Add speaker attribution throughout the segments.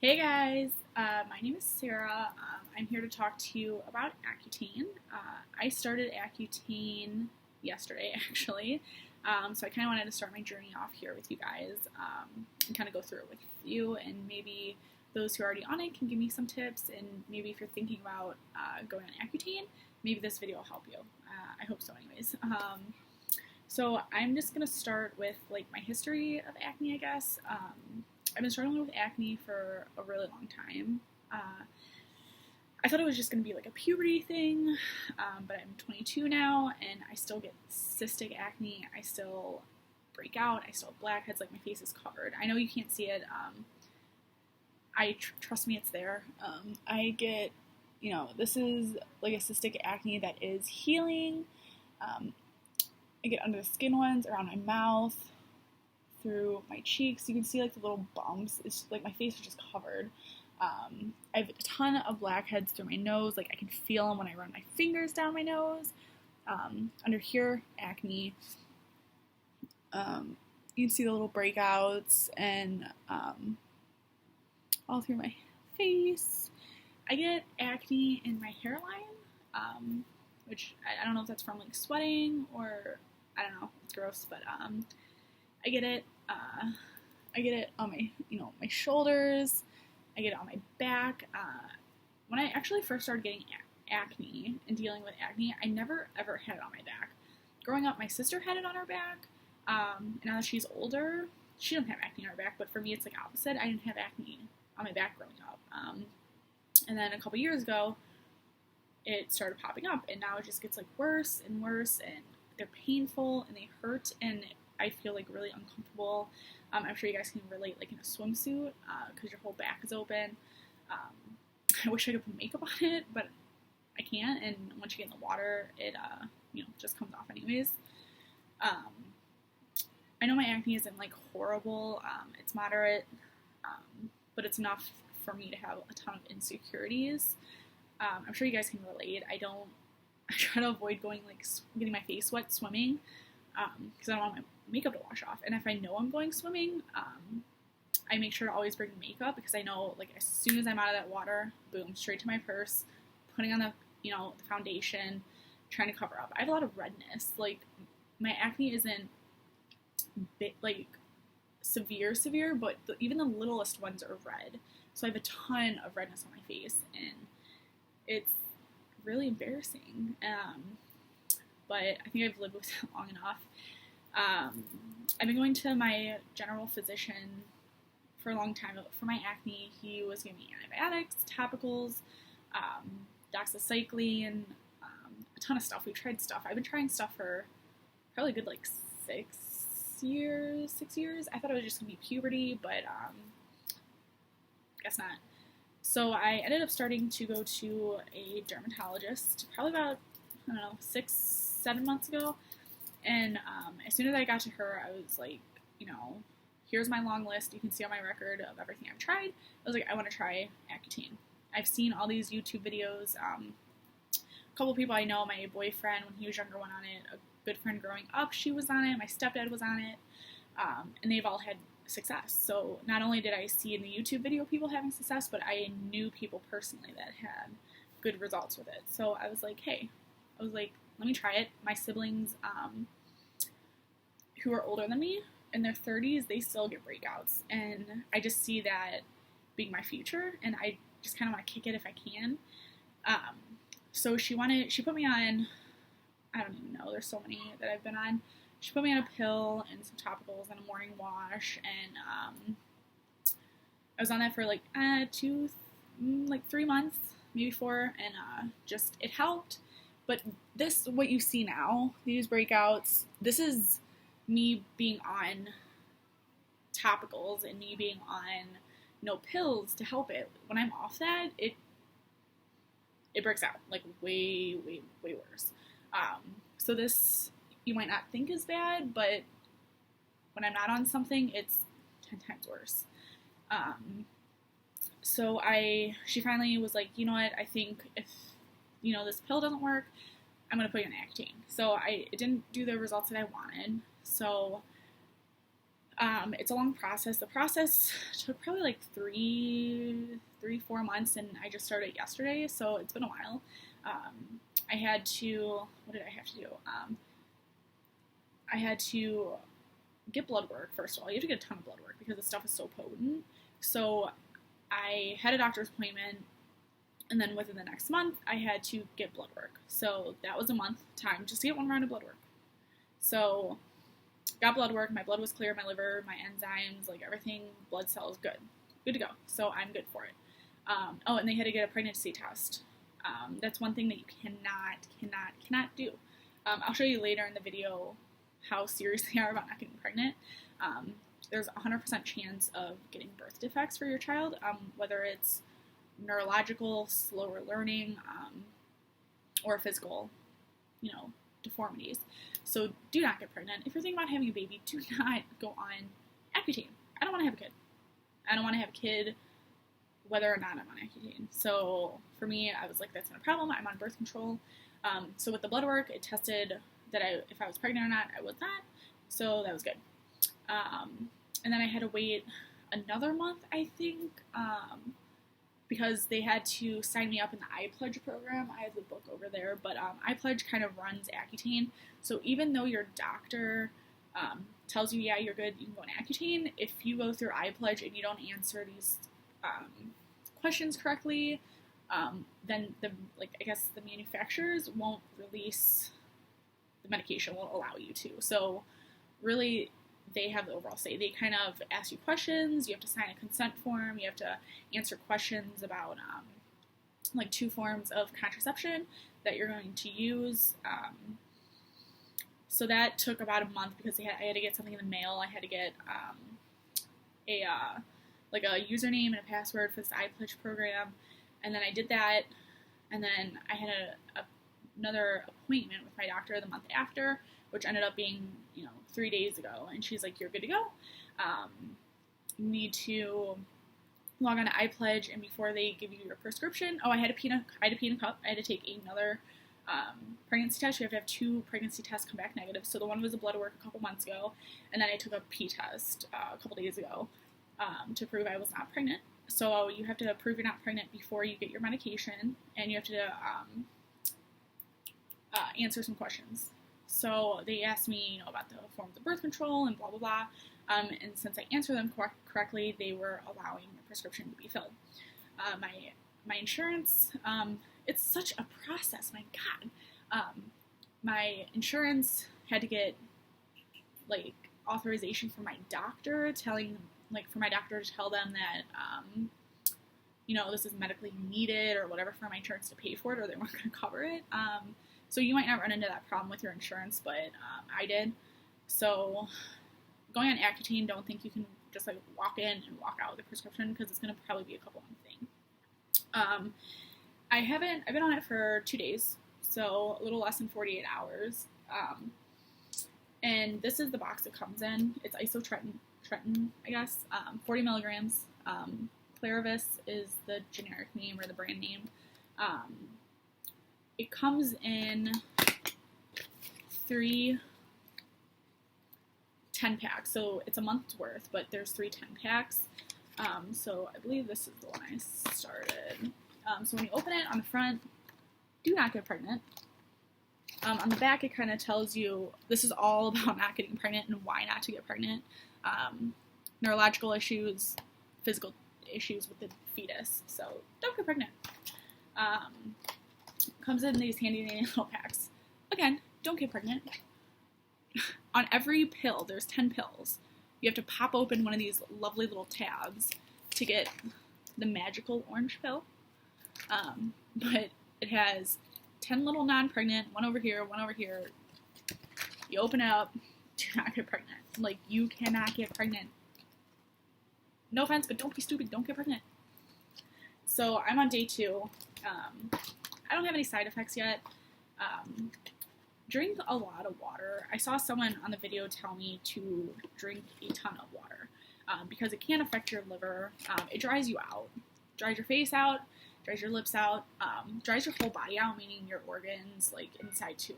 Speaker 1: Hey guys, my name is Sarah. I'm here to talk to you about accutane. I started accutane yesterday, actually, so I kind of wanted to start my journey off here with you guys and kind of go through it with you, and maybe those who are already on it can give me some tips, and maybe if you're thinking about going on accutane, maybe this video will help you. I hope so anyways. So I'm just going to start with like my history of acne, I guess. I've been struggling with acne for a really long time. I thought it was just going to be like a puberty thing, but I'm 22 now, and I still get cystic acne. I still break out. I still have blackheads, like my face is covered. I know you can't see it. Trust me, it's there. I get, this is like a cystic acne that is healing. I get under the skin ones, around my mouth, through my cheeks. You can see like the little bumps. It's like my face is just covered. I have a ton of blackheads through my nose. Like I can feel them when I run my fingers down my nose. Under here, acne. You can see the little breakouts and all through my face. I get acne in my hairline, which I don't know if that's from like sweating or I don't know. It's gross, but I get it. I get it on my, my shoulders. I get it on my back. When I actually first started getting acne and dealing with acne, I never ever had it on my back. Growing up, my sister had it on her back. And now that she's older, she doesn't have acne on her back. But for me, it's like opposite. I didn't have acne on my back growing up. And then a couple years ago, it started popping up, and now it just gets like worse and worse, and they're painful and they hurt, and I feel like really uncomfortable. I'm sure you guys can relate, like in a swimsuit, because your whole back is open. I wish I could put makeup on it, but I can't, and once you get in the water, it, just comes off anyways. I know my acne isn't like horrible, it's moderate, but it's enough for me to have a ton of insecurities. I'm sure you guys can relate. I try to avoid getting my face wet swimming, because I don't want my makeup to wash off. And if I know I'm going swimming, I make sure to always bring makeup, because I know, like, as soon as I'm out of that water, boom, straight to my purse, putting on the foundation, trying to cover up. I have a lot of redness. Like, my acne isn't severe, but even the littlest ones are red. So I have a ton of redness on my face, and it's really embarrassing. But I think I've lived with it long enough. I've been going to my general physician for a long time for my acne. He was giving me antibiotics, topicals, doxycycline, a ton of stuff. We've tried stuff. I've been trying stuff for probably a good 6 years. I thought it was just going to be puberty, but guess not. So I ended up starting to go to a dermatologist probably about, 6-7 months ago. And as soon as I got to her, I was like, here's my long list. You can see on my record of everything I've tried. I was like, I want to try accutane. I've seen all these YouTube videos. A couple people I know, my boyfriend, when he was younger, went on it. A good friend growing up, she was on it. My stepdad was on it. And they've all had success. So not only did I see in the YouTube video people having success, but I knew people personally that had good results with it. So I was like, let me try it. My siblings, who are older than me, in their 30s, they still get breakouts, and I just see that being my future, and I just kind of want to kick it if I can. So she put me on, I don't even know, there's so many that I've been on. She put me on a pill and some topicals and a morning wash, and I was on that for 3 months, maybe 4, and just it helped. But what you see now, these breakouts, this is me being on topicals and me being on pills to help it. When I'm off that, it breaks out way worse. So this you might not think is bad, but when I'm not on something, it's 10 times worse. So she finally was like, you know what, I think if, this pill doesn't work, I'm going to put you on accutane. So it didn't do the results that I wanted. So It's a long process. The process took probably like 4 months, and I just started yesterday, so it's been a while. I had to, what did I have to do? I had to get blood work, first of all. You have to get a ton of blood work because the stuff is so potent. So I had a doctor's appointment, and then within the next month, I had to get blood work. So that was a month time just to get one round of blood work. So got blood work, my blood was clear, my liver, my enzymes, like everything, blood cells, good to go. So I'm good for it. And they had to get a pregnancy test. That's one thing that you cannot do. I'll show you later in the video how serious they are about not getting pregnant. There's a 100% chance of getting birth defects for your child, whether it's neurological, slower learning, or physical, deformities. So do not get pregnant. If you're thinking about having a baby, do not go on accutane. I don't want to have a kid. I don't want to have a kid whether or not I'm on accutane. So for me, I was like, that's not a problem. I'm on birth control. So with the blood work, it tested that if I was pregnant or not. I was not. So that was good. And then I had to wait another month, I think, because they had to sign me up in the iPledge program. I have the book over there, but iPledge kind of runs Accutane. So even though your doctor tells you, yeah, you're good, you can go on Accutane, if you go through iPledge and you don't answer these questions correctly, then the manufacturers won't release the medication, won't allow you to. So really, they have the overall say. They kind of ask you questions, you have to sign a consent form, you have to answer questions about 2 forms of contraception that you're going to use. So that took about a month because I had to get something in the mail. I had to get a username and a password for this iPledge program, and then I did that, and then I had another appointment with my doctor the month after, which ended up being 3 days ago, and she's like, you're good to go. You need to log on to iPledge, and before they give you your prescription, I had to pee in a cup. I had to take another pregnancy test. You have to have 2 pregnancy tests come back negative. So the one was a blood work a couple months ago, and then I took a pee test a couple days ago to prove I was not pregnant. So you have to prove you're not pregnant before you get your medication, and you have to answer some questions. So they asked me, about the forms of birth control and blah, blah, blah. And since I answered them correctly, they were allowing the prescription to be filled. My insurance, it's such a process, my God. My insurance had to get, authorization from my doctor for my doctor to tell them that, this is medically needed or whatever for my insurance to pay for it, or they weren't going to cover it. So you might not run into that problem with your insurance, but I did. So going on Accutane, don't think you can just walk in and walk out with a prescription, because it's going to probably be a couple month thing. I've been on it for 2 days, so a little less than 48 hours. And this is the box it comes in. It's isotretinoin, I guess, 40 milligrams. Clarivis is the generic name or the brand name. It comes in 3 10-packs, so it's a month's worth, but there's 3 10-packs. So I believe this is the one I started. So when you open it, on the front, do not get pregnant. On the back, it kind of tells you this is all about not getting pregnant and why not to get pregnant. Neurological issues, physical issues with the fetus, so don't get pregnant. Comes in these handy little packs. Again, don't get pregnant. On every pill, there's 10 pills. You have to pop open one of these lovely little tabs to get the magical orange pill. But it has 10 little non-pregnant, one over here, one over here. You open it up, do not get pregnant. You cannot get pregnant. No offense, but don't be stupid, don't get pregnant. So I'm on day 2. I don't have any side effects yet. Drink a lot of water. I saw someone on the video tell me to drink a ton of water because it can affect your liver. It dries you out. Dries your face out, dries your lips out, dries your whole body out, meaning your organs, inside too.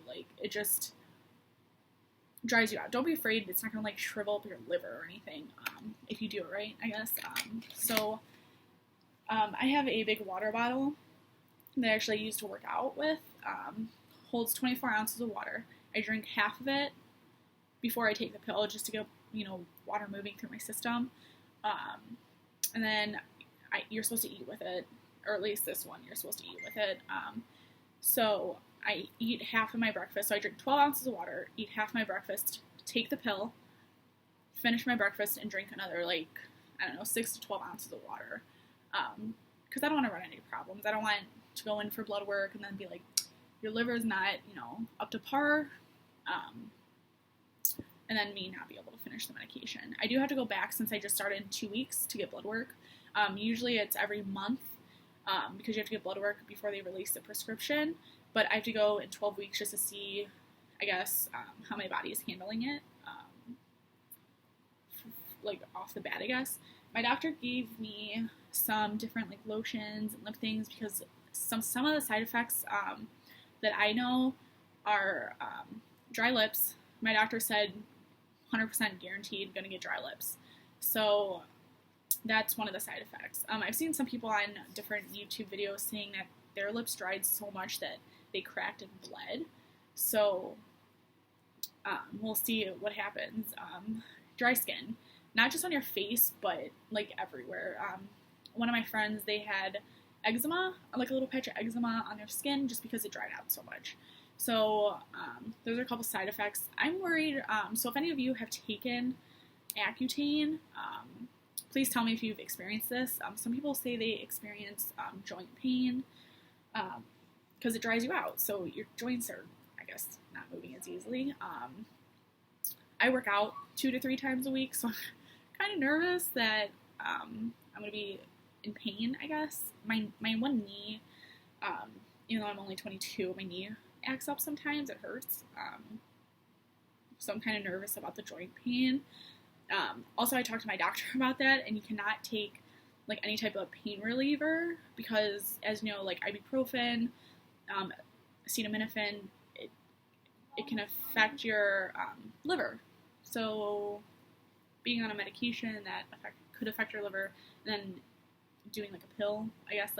Speaker 1: dries you out. Don't be afraid. It's not going to like shrivel up your liver or anything if you do it right, I guess. I have a big water bottle that I actually use to work out with. Holds 24 ounces of water. I drink half of it before I take the pill just to get, water moving through my system. And then you're supposed to eat with it, or at least this one, you're supposed to eat with it. So I eat half of my breakfast. So I drink 12 ounces of water, eat half my breakfast, take the pill, finish my breakfast, and drink another, 6 to 12 ounces of water. Because I don't want to run into problems. I don't want to go in for blood work and then be like, your liver's not, up to par, and then me not be able to finish the medication. I do have to go back since I just started in 2 weeks to get blood work. Usually it's every month because you have to get blood work before they release the prescription, but I have to go in 12 weeks just to see, I guess, how my body is handling it, off the bat, I guess. My doctor gave me some different lotions and lip things because some of the side effects that I know are dry lips. My doctor said 100% guaranteed going to get dry lips. So that's one of the side effects. I've seen some people on different YouTube videos saying that their lips dried so much that they cracked and bled. So we'll see what happens. Dry skin, not just on your face, but everywhere. One of my friends, they had eczema, a little patch of eczema on their skin just because it dried out so much. So those are a couple side effects. I'm worried. So if any of you have taken accutane, please tell me if you've experienced this. Some people say they experience joint pain because it dries you out. So your joints are, I guess, not moving as easily. I work out 2 to 3 times a week, so I'm kind of nervous that I'm going to be in pain, I guess. My one knee, even though I'm only 22, my knee acts up sometimes. It hurts. So I'm kind of nervous about the joint pain. Also, I talked to my doctor about that, and you cannot take any type of pain reliever because, as you know, ibuprofen, acetaminophen, it can affect your liver. So being on a medication that could affect your liver, and then doing a pill, I guess,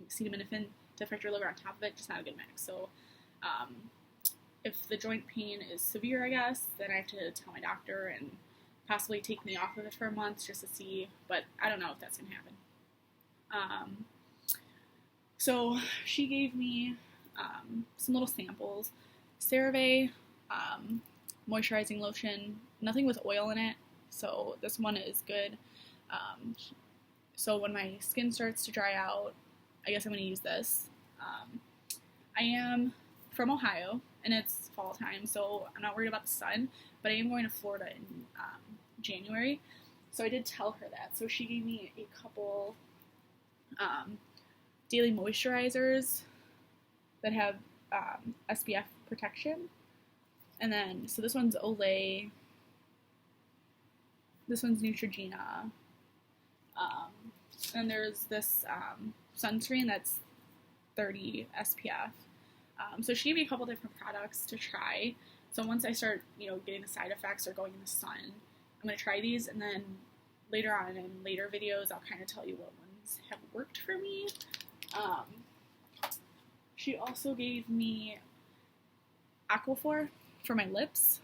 Speaker 1: acetaminophen to affect your liver on top of it, just not a good mix. So if the joint pain is severe, I guess, then I have to tell my doctor and possibly take me off of it for a month just to see, but I don't know if that's going to happen. So she gave me some little samples. CeraVe, moisturizing lotion, nothing with oil in it, so this one is good. So when my skin starts to dry out, I guess I'm going to use this. I am from Ohio, and it's fall time, so I'm not worried about the sun, but I am going to Florida in January, so I did tell her that. So she gave me a couple daily moisturizers that have SPF protection, and then, so this one's Olay, this one's Neutrogena, and there's this sunscreen that's 30 SPF. So she gave me a couple different products to try. So once I start, getting the side effects or going in the sun, I'm going to try these, and then later on in later videos, I'll kind of tell you what ones have worked for me. She also gave me Aquaphor for my lips,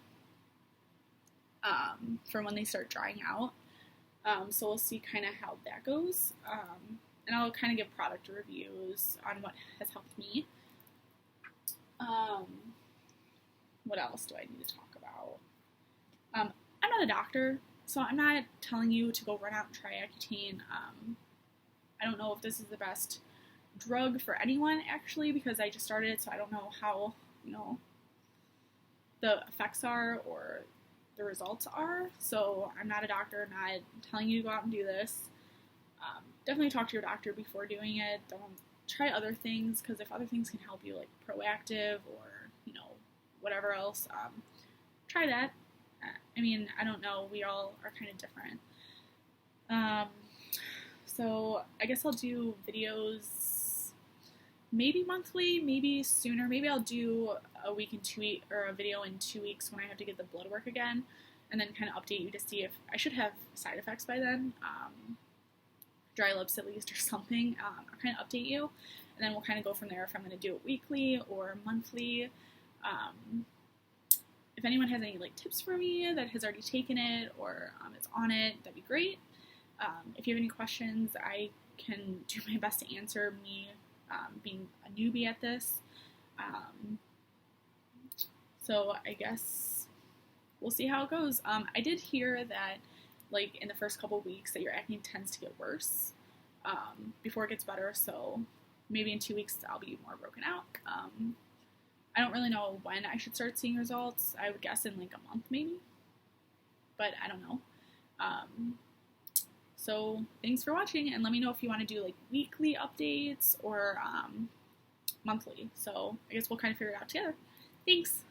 Speaker 1: for when they start drying out. So we'll see kind of how that goes. And I'll kind of give product reviews on what has helped me. What else do I need to talk about? I'm not a doctor, so I'm not telling you to go run out and try Accutane. I don't know if this is the best drug for anyone, actually, because I just started it, so I don't know how, the effects are or the results are. So I'm not a doctor, I'm not telling you to go out and do this. Definitely talk to your doctor before doing it. Don't try other things, because if other things can help you, like Proactive or, whatever else, try that. I mean, I don't know, we all are kind of different. So I guess I'll do videos maybe monthly, maybe sooner. Maybe I'll do a week in 2 weeks, or a video in 2 weeks when I have to get the blood work again, and then kind of update you to see if I should have side effects by then, dry lips at least or something. I'll kind of update you, and then we'll kind of go from there if I'm going to do it weekly or monthly. If anyone has any like tips for me that has already taken it or is on it, that'd be great. If you have any questions, I can do my best to answer, me being a newbie at this. So I guess we'll see how it goes. I did hear that like in the first couple weeks that your acne tends to get worse before it gets better, so maybe in 2 weeks I'll be more broken out. I don't really know when I should start seeing results. I would guess in like a month maybe, but I don't know. So thanks for watching, and let me know if you want to do like weekly updates or monthly. So I guess we'll kind of figure it out together. Thanks!